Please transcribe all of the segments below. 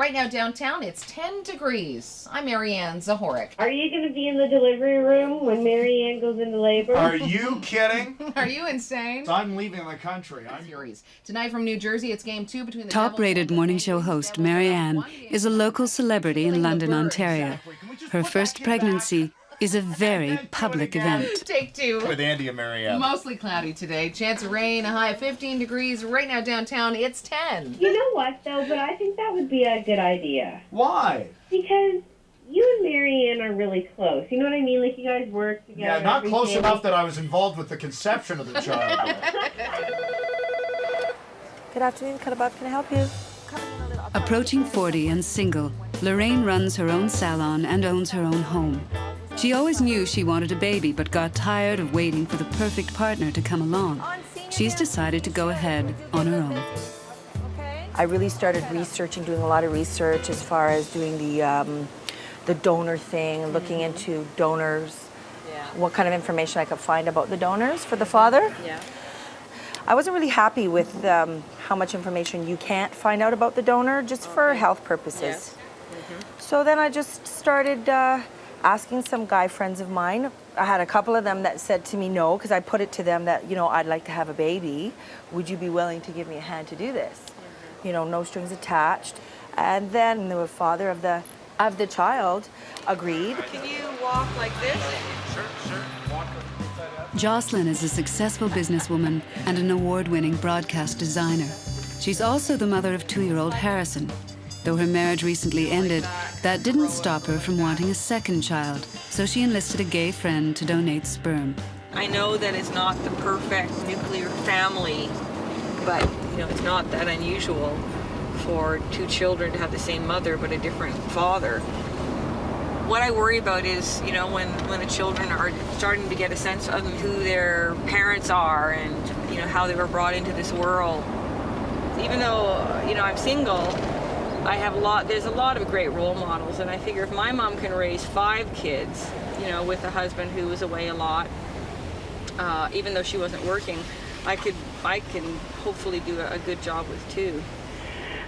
Right now downtown, it's 10 degrees. I'm Marianne Zahorik. Are you going to be in the delivery room when Marianne goes into labor? Are you kidding? Are you insane? I'm leaving the country. Tonight from New Jersey, it's game 2 between the Top-rated morning show host Marianne is a local celebrity in London, Ontario. Her first pregnancy is a very public event. Take 2. With Andy and Marianne. Mostly cloudy today. Chance of rain, a high of 15 degrees. Right now downtown, it's 10. You know what, though? But I think that would be a good idea. Why? Because you and Marianne are really close. You know what I mean? Like, you guys work together. Yeah, not every close day. enough that I was involved with the conception of the child. Good afternoon, Cut Above. Can I help you? Approaching 40 and single, Lorraine runs her own salon and owns her own home. She always knew she wanted a baby, but got tired of waiting for the perfect partner to come along. She's decided to go ahead on her own. I really started researching, doing a lot of research as far as doing the donor thing, looking into donors, what kind of information I could find about the donors for the father. Yeah. I wasn't really happy with how much information you can't find out about the donor just for health purposes. Yes. So then I just started asking some guy friends of mine. I had a couple of them that said to me no, because I put it to them that, you know, I'd like to have a baby. Would you be willing to give me a hand to do this? You know, no strings attached. And then the father of the child agreed. Can you walk like this? Jocelyn is a successful businesswoman and an award-winning broadcast designer. She's also the mother of 2-year-old Harrison. Though her marriage recently ended, that didn't stop her from wanting a second child, so she enlisted a gay friend to donate sperm. I know that it's not the perfect nuclear family, but you know, it's not that unusual for 2 children to have the same mother but a different father. What I worry about is, you know, when the children are starting to get a sense of who their parents are and, you know, how they were brought into this world. Even though, you know, I'm single, there's a lot of great role models, and I figure if my mom can raise 5 kids, you know, with a husband who was away a lot, even though she wasn't working, I can hopefully do a good job with 2.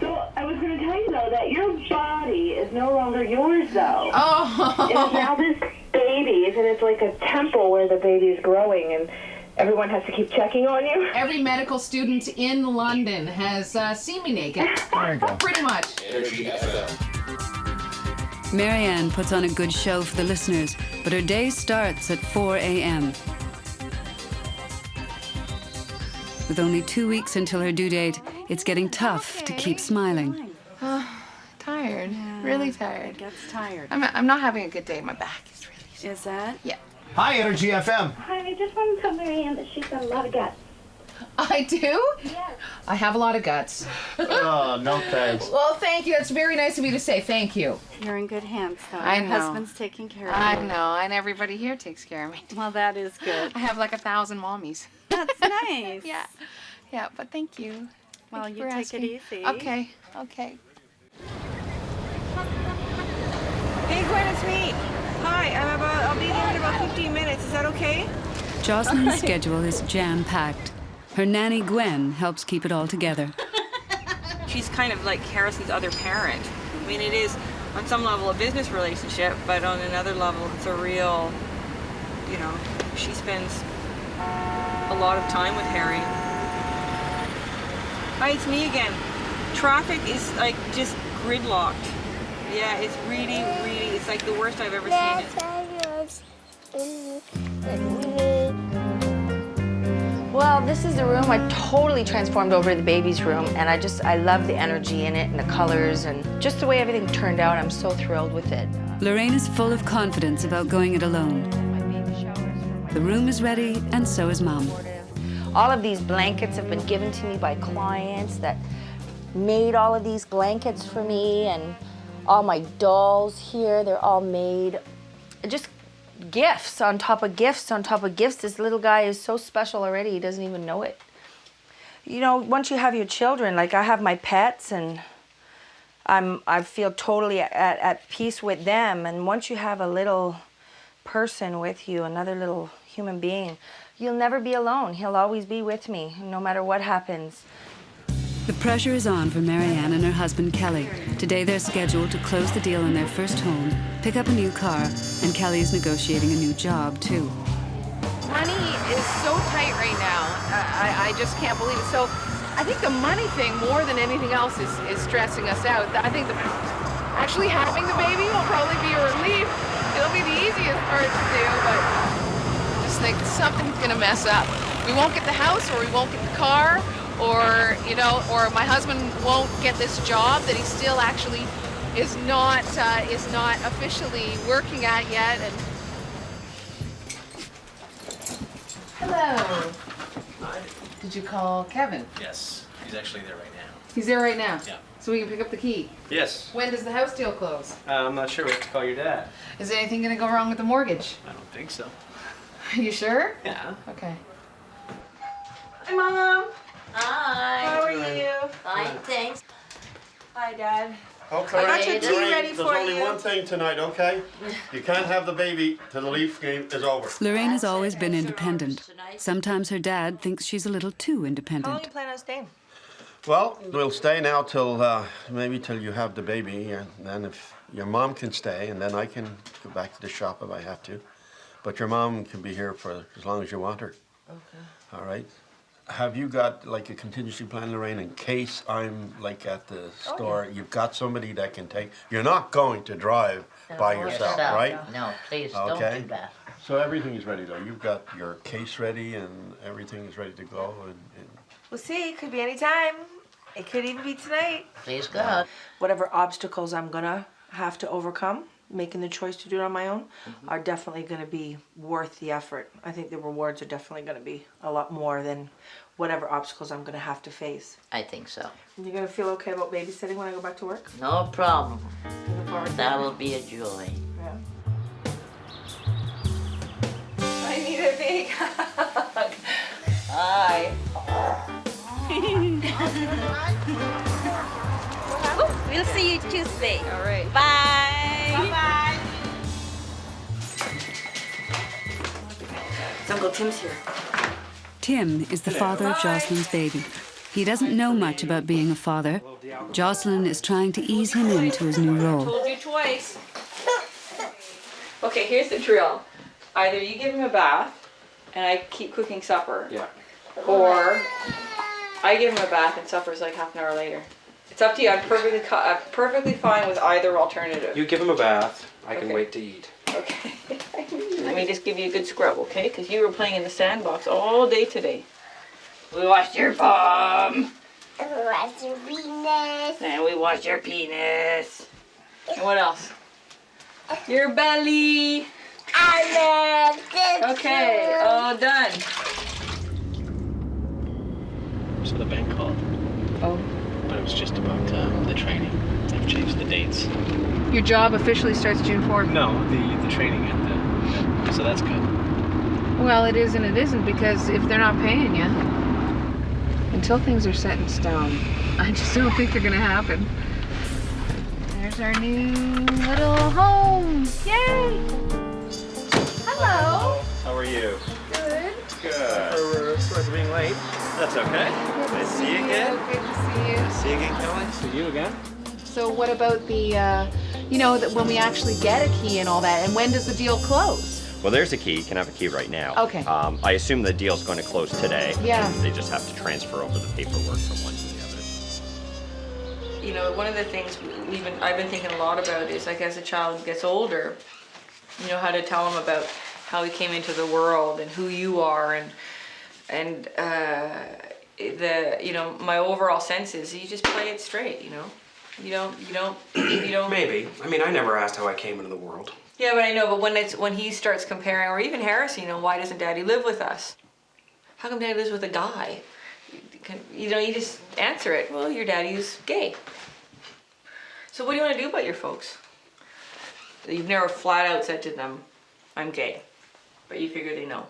So I was going to tell you, though, that your body is no longer yours, though. Oh. It is now this baby's, and it's like a temple where the baby is growing, and everyone has to keep checking on you. Every medical student in London has seen me naked. There you go. Pretty much. Marianne puts on a good show for the listeners, but her day starts at 4 a.m. With only 2 weeks until her due date, it's getting tough to keep smiling. Tired. Really tired. It gets tired. I'm not having a good day. My back is really... Is that? Yeah. Hi, Energy FM. Hi, I just want to tell Marianne that she's got a lot of guts. I do? Yes. I have a lot of guts. Oh, no thanks. Well, thank you. That's very nice of you to say. Thank you. You're in good hands, though. I Your know. husband's taking care of I you. know, and everybody here takes care of me. Well, that is good. I have like 1,000 mommies. That's nice. Yeah. Yeah, but thank you. Well, Thank you for take asking. it easy. Okay. Okay. Hey Gwen, it's me. Hi, I'll be there in about 15 minutes. Is that okay? Jocelyn's schedule is jam-packed. Her nanny Gwen helps keep it all together. She's kind of like Harrison's other parent. I mean, it is on some level a business relationship, but on another level, it's a real, you know, she spends a lot of time with Harry. Hi, it's me again. Traffic is like just gridlocked. Yeah, it's really, it's like the worst I've ever seen it. Well, this is the room I totally transformed over to the baby's room, and I love the energy in it and the colors and just the way everything turned out. I'm so thrilled with it. Lorraine is full of confidence about going it alone. The room is ready, and so is Mom. All of these blankets have been given to me by clients that made all of these blankets for me, and all my dolls here, they're all made. Just gifts on top of gifts on top of gifts. This little guy is so special already, he doesn't even know it. You know, once you have your children, like I have my pets, and I feel totally at peace with them. And once you have a little person with you, another little human being, you'll never be alone. He'll always be with me, no matter what happens. The pressure is on for Marianne and her husband Kelly. Today they're scheduled to close the deal on their first home, pick up a new car, and Kelly's negotiating a new job too. Money is so tight right now. I just can't believe it. So I think the money thing, more than anything else, is stressing us out. I think actually having the baby will probably be a relief. It'll be the easiest part to do, but I just think something's gonna mess up. We won't get the house, or we won't get the car, or or my husband won't get this job that he still actually is not officially working at yet. And hello. Hi. Did you call Kevin? Yes, he's actually there right now. He's there right now. Yeah. So we can pick up the key. Yes. When does the house deal close? I'm not sure. We have to call your dad. Is anything gonna go wrong with the mortgage? I don't think so. Are you sure? Yeah. Okay. Hi, Mom. Hi. How are you? Fine, thanks. Hi, Dad. Okay. I got your tea Lorraine, ready there's for only you. one thing tonight, okay? You can't have the baby till the Leaf game is over. Lorraine has always been independent. Sometimes her dad thinks she's a little too How long independent. you plan on staying? Well, we'll stay now till maybe till you have the baby, and then if your mom can stay, and then I can go back to the shop if I have to. But your mom can be here for as long as you want her. Okay. All right. Have you got like a contingency plan, Lorraine, in case I'm like at the store? You've got somebody that can take. You're not going to drive by yourself, right? No, please Okay. don't do that. So everything is ready though. You've got your case ready and everything is ready to go. And We'll see. It could be any time. It could even be tonight. Please God. Whatever obstacles I'm gonna have to overcome, making the choice to do it on my own, are definitely gonna be worth the effort. I think the rewards are definitely gonna be a lot more than whatever obstacles I'm gonna have to face. I think so. You're gonna feel okay about babysitting when I go back to work? No problem. Looking forward to it. That will be a joy. Yeah. I need a big hug. Hi. We'll see you Tuesday. All right. Bye. Bye-bye. Uncle Tim's here. Tim is the father of Jocelyn's baby. He doesn't know much about being a father. Jocelyn is trying to ease him into his new role. Told you twice. Okay, here's the drill. Either you give him a bath, and I keep cooking supper. Yeah. Or I give him a bath and supper's like half an hour later. It's up to you. I'm perfectly fine with either alternative. You give him a bath. I can Okay. wait to eat. Okay. Let me just give you a good scrub, okay? Because you were playing in the sandbox all day today. We washed your bum. We washed your penis. And we washed your penis. And what else? Your belly. I love this. Okay, all done. So the bank called, Oh. but it was just about the training. They've changed the dates. Your job officially starts June 4th. No, the training at the. So that's good. Well, it is and it isn't, because if they're not paying you, until things are set in stone, I just don't think they're gonna happen. There's our new little home. Yay! Hello. How are you? Good. Good. Sorry for being late. That's okay. Nice to see you again. Good to see you. See you again, Kelly. See you again. So what about the, that when we actually get a key and all that, and when does the deal close? Well, there's a key. You can have a key right now. Okay. I assume the deal's going to close today. Yeah. They just have to transfer over the paperwork from one to the other. You know, one of the things I've been thinking a lot about is, like, as a child gets older, you know, how to tell them about how he came into the world and who you are, and my overall sense is you just play it straight, you know. You don't. Maybe. I mean, I never asked how I came into the world. Yeah, but I know. But when he starts comparing, or even Harrison, you know, why doesn't Daddy live with us? How come Daddy lives with a guy? You just answer it. Well, your daddy's gay. So what do you want to do about your folks? You've never flat out said to them, "I'm gay," but you figure they know.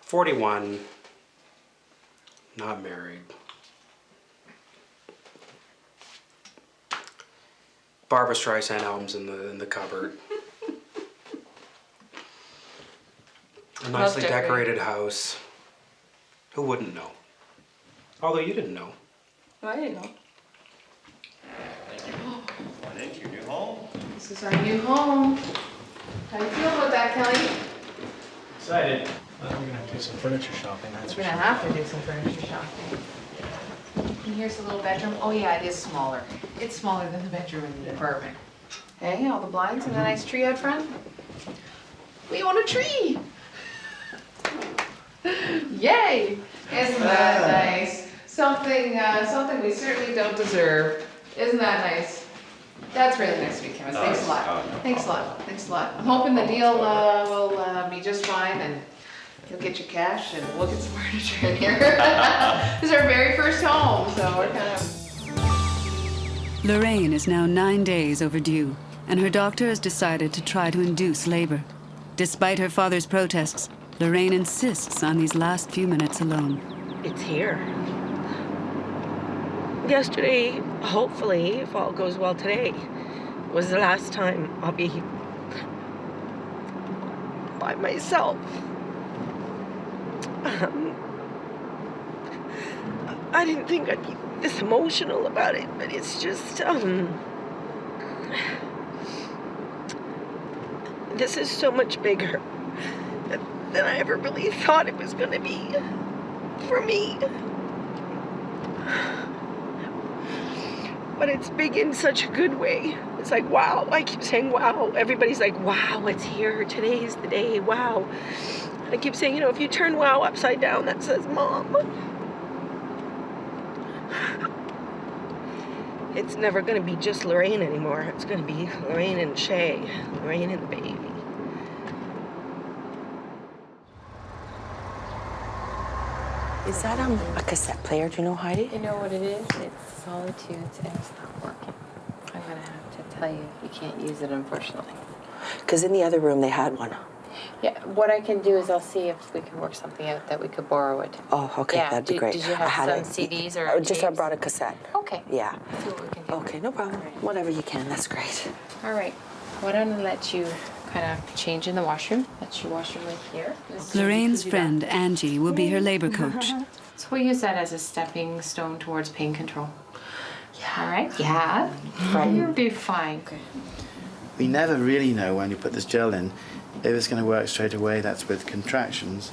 41. Not married. Barbra Streisand albums in the cupboard. A nicely decorated. decorated house. Who wouldn't know? Although you didn't know. I didn't know. Come into your new home. This is our new home. How do you feel about that, Kelly? Excited. Well, we're gonna have to do some furniture shopping, that's We're gonna have to do some furniture shopping. And here's the little bedroom. Oh yeah, it is smaller. It's smaller than the bedroom in the apartment. Okay, all the blinds and a nice tree out front. We own a tree! Yay! Isn't that nice? Something we certainly don't deserve. Isn't that nice? That's really nice of you, Kevin. Thanks a lot. Thanks a lot. Thanks a lot. I'm hoping the deal will be just fine and you'll get your cash and we'll get some furniture in here. This is our very first home, so we're kind of... Lorraine is now 9 days overdue, and her doctor has decided to try to induce labor. Despite her father's protests, Lorraine insists on these last few minutes alone. It's here. Yesterday, hopefully, if all goes well today, was the last time I'll be by myself. I didn't think I'd be this emotional about it, but it's just, this is so much bigger than I ever really thought it was gonna be for me. But it's big in such a good way. It's like, wow. I keep saying, wow. Everybody's like, wow, it's here. Today's the day. Wow. I keep saying, you know, if you turn wow upside down, that says mom. It's never going to be just Lorraine anymore. It's going to be Lorraine and Shay. Lorraine and the baby. Is that a cassette player? Do you know, Heidi? You know what it is? It's Solitudes and it's not working. I'm gonna have to tell you, you can't use it, unfortunately. Because in the other room they had one. Yeah, what I can do is I'll see if we can work something out that we could borrow it. Oh, okay, Yeah, that'd be great. Did you have some CDs or just I tapes? brought a cassette. Okay. Yeah. See what we can do. Okay, no problem. Whatever you can, that's great. All right. Why don't I let you kind of change in the washroom? That's your washroom right here. Lorraine's friend, Angie, will be her labor coach. So we'll use that as a stepping stone towards pain control. Yeah. All right? Yeah. Right. You'll be fine. Okay. We never really know when you put this gel in if it's going to work straight away, that's with contractions,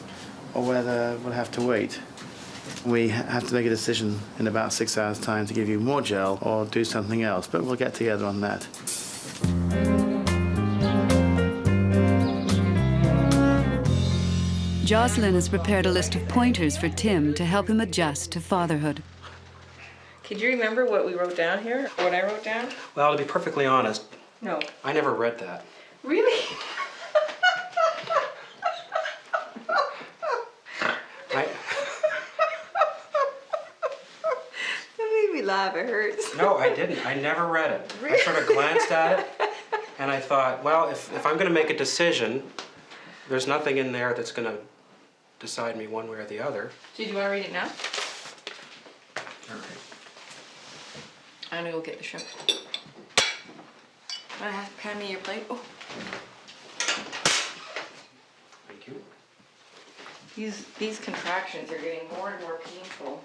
or whether we'll have to wait. We have to make a decision in about 6 hours' time to give you more gel or do something else, but we'll get together on that. Jocelyn has prepared a list of pointers for Tim to help him adjust to fatherhood. Could you remember what we wrote down here? What I wrote down? Well, to be perfectly honest, No. I never read that. Really? That made me laugh. It hurts. No, I didn't. I never read it. I sort of glanced at it, and I thought, well, if I'm going to make a decision, there's nothing in there that's going to decide me one way or the other. Do you want to read it now? All right. I'm gonna go get the shrimp. Want to hand me your plate? Oh. Thank you. These contractions are getting more and more painful.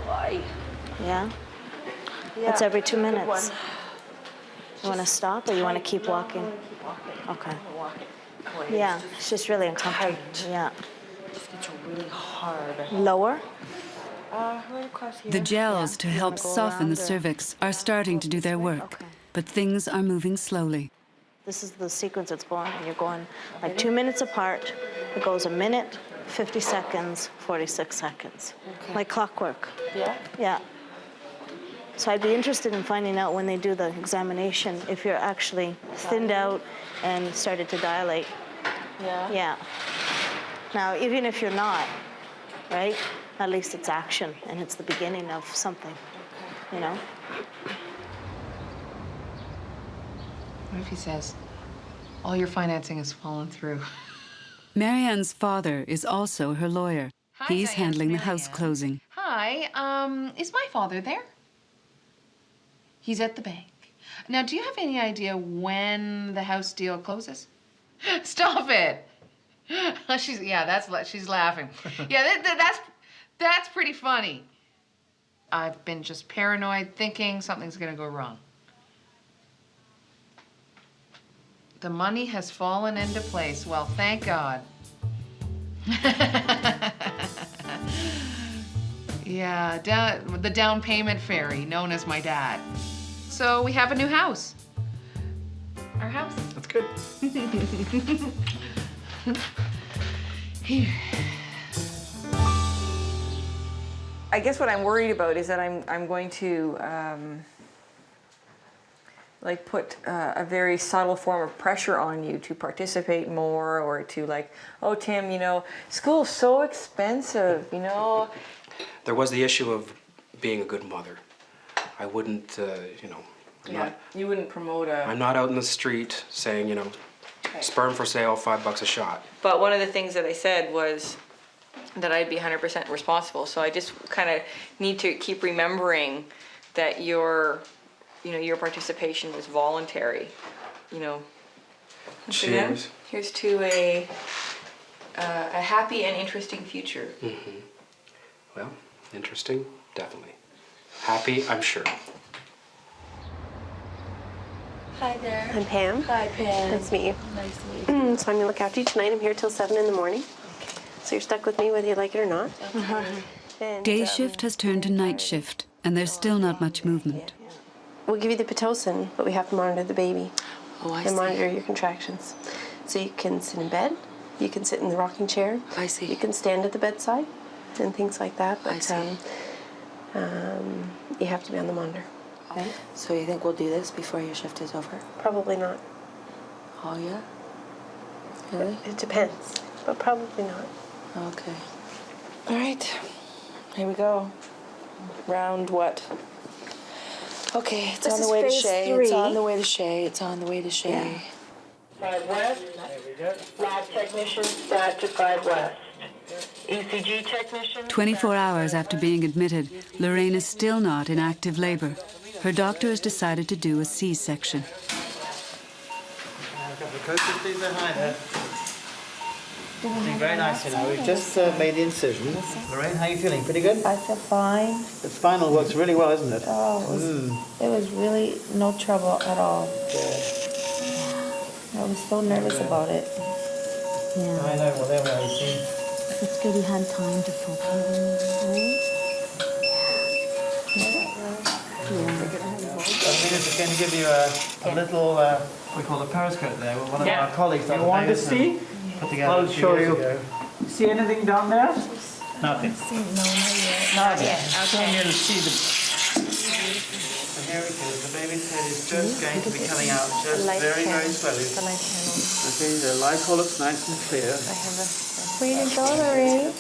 Why? Yeah? It's every 2 minutes. You want to stop or you want to keep walking? Okay. Yeah, it's just really uncomfortable. Yeah. Just gets really hard. Lower? Right across here. The gels to help go soften around the or- cervix are starting to do their work, but things are moving slowly. This is the sequence it's going, and you're going like 2 minutes apart. It goes a minute, 50 seconds, 46 seconds. Like clockwork. Yeah? Yeah. So I'd be interested in finding out when they do the examination if you're actually thinned out and started to dilate. Yeah? Yeah. Now, even if you're not, right, at least it's action and it's the beginning of something, you know? What if he says, all your financing has fallen through? Marianne's father is also her lawyer. Hi, He's Diane, handling the Marianne. house closing. Hi, is my father there? He's at the bank. Now, do you have any idea when the house deal closes? Stop it. She's laughing. Yeah, that's pretty funny. I've been just paranoid, thinking something's gonna go wrong. The money has fallen into place. Well, thank God. Yeah, the down payment fairy, known as my dad. So we have a new house. Our house. That's good. Here. I guess what I'm worried about is that I'm going to like put a very subtle form of pressure on you to participate more, or to like, oh Tim, you know, school's so expensive, you know. There was the issue of being a good mother. I wouldn't, you know. You wouldn't promote a... I'm not out in the street saying, you know, sperm for sale, $5 a shot. But one of the things that I said was that I'd be 100% responsible. So I just kind of need to keep remembering that your participation was voluntary. You know. Once again, Cheers. Here's to a happy and interesting future. Mm-hmm. Well, interesting, definitely. Happy, I'm sure. Hi there. I'm Pam. Hi, Pam. Nice to meet you. Nice to meet you. So I'm gonna look after you tonight. I'm here till 7 in the morning. Okay. So you're stuck with me whether you like it or not. And, Day shift has turned to night shift, and there's still not much movement. we'll give you the Pitocin, but we have to monitor the baby. Oh, I and see. monitor your contractions. So you can sit in bed, you can sit in the rocking chair. I see. You can stand at the bedside and things like that. But I see. You have to be on the monitor. Okay? So you think we'll do this before your shift is over? Probably not. Oh, yeah? Really? It depends, but probably not. Okay. All right. Here we go. Round what? Okay, it's This on the is way to phase Shay. 3. It's on the way to Shay. It's on the way to Shay. Yeah. 5 West. Lab technician, stat to 5 West. ECG technician. 24 hours after being admitted, Lorraine is still not in active labor. Her doctor has decided to do a C-section. I've got the coaches, please. Hi there. Doing very nice, you know. We've just made the incision. Lorraine, how are you feeling? Pretty good? I feel fine. The spinal works really well, isn't it? Oh, it was really no trouble at all. Good. I was so nervous about it. Yeah. I know, well, there we are, you see. It's good we had time to focus. I'm just going to give you a little, we call it periscope there. One of our colleagues. You want to see? Put together I'll show you. See anything down there? Nothing. Not yet. I'll come here to see the... And here it is. The baby's head is just going to be coming out just very, very slowly. Okay, the light hole looks nice and clear. Way to go, Lorraine.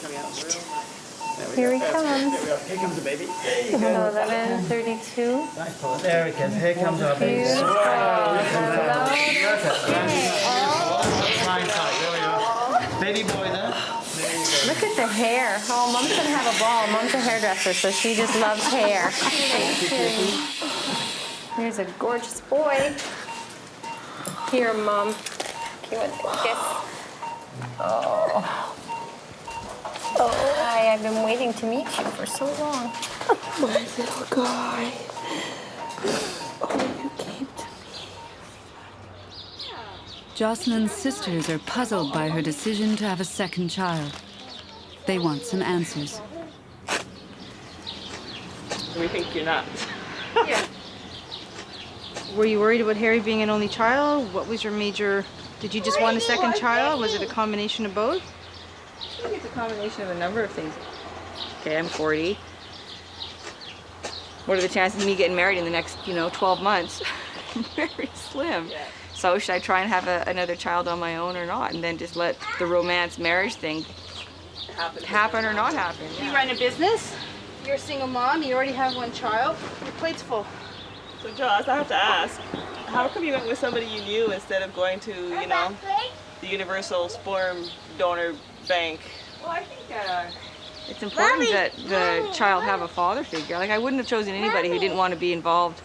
Here he comes. There we are. Here comes the baby. There you go. 11:32. Nice pull. There it is. Here comes our baby. Baby boy there. Look at the hair. Oh, Mom's gonna have a ball. Mom's a hairdresser, so she just loves hair. Here's a gorgeous boy. Here, Mom. You want a kiss? Oh. Oh, hi. I've been waiting to meet you for so long. My little guy. Oh, you came to Jocelyn's sisters are puzzled by her decision to have a second child. They want some answers. We think you're nuts. Yeah. Were you worried about Harry being an only child? What was your major... Did you just want a second child? Was it a combination of both? I think it's a combination of a number of things. Okay, I'm 40. What are the chances of me getting married in the next, 12 months? Very slim. Yeah. So should I try and have another child on my own or not? And then just let the romance marriage thing happen or not happen. Yeah. You run a business? You're a single mom. You already have one child. Your plate's full. So, Joss, I have to ask, how come you went with somebody you knew instead of going to, the Universal Sperm Donor Bank? Well, I think it's important that the child have a father figure. Like, I wouldn't have chosen anybody who didn't want to be involved.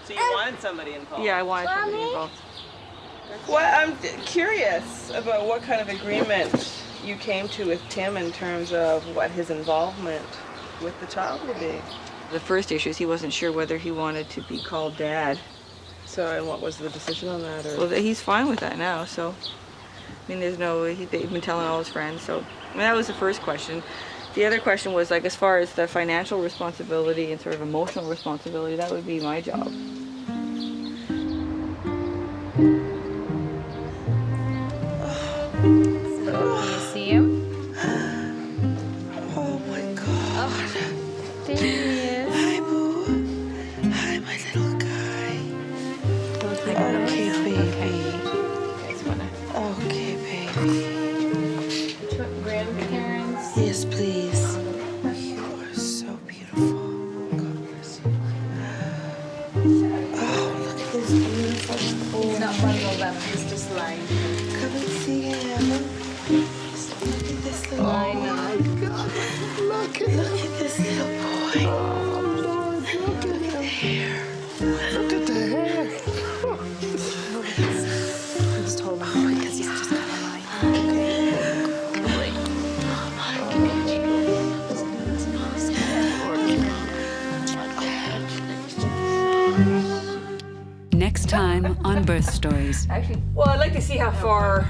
So you wanted somebody involved? Yeah, I wanted somebody involved. Well, I'm curious about what kind of agreement you came to with Tim in terms of what his involvement with the child would be. The first issue is he wasn't sure whether he wanted to be called Dad. So, and what was the decision on that? Or? Well, he's fine with that now, so. I mean, there's no, he's been telling all his friends, so. I mean, that was the first question. The other question was, like, as far as the financial responsibility and sort of emotional responsibility, that would be my job. Can you see him? Oh my God. There he is. Hi, Boo. Hi, my little guy. Okay, baby. Okay, baby. Grandparents? Yes, please. You are so beautiful. God bless you. Oh, look at this beautiful boy. He's not bundled up, he's just lying. Come and see him. Look at this little I boy. know. Look at this little boy. Look at the hair. Look at the hair. I just told him because he's just kind of lying. Next time on Birth Stories. Actually, well, I'd like to see how far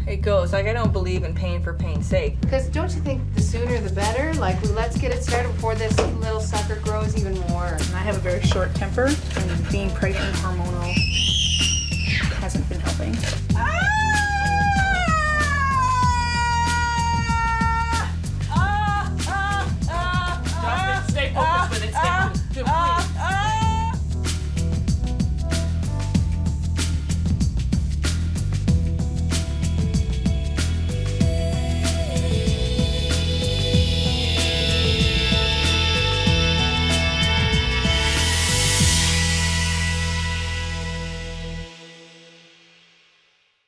it goes. Like, I don't believe in pain for pain's sake. Because don't you think the sooner the better? Like, let's get it started before this little sucker grows even more. And I have a very short temper, and being pregnant and hormonal hasn't been helping.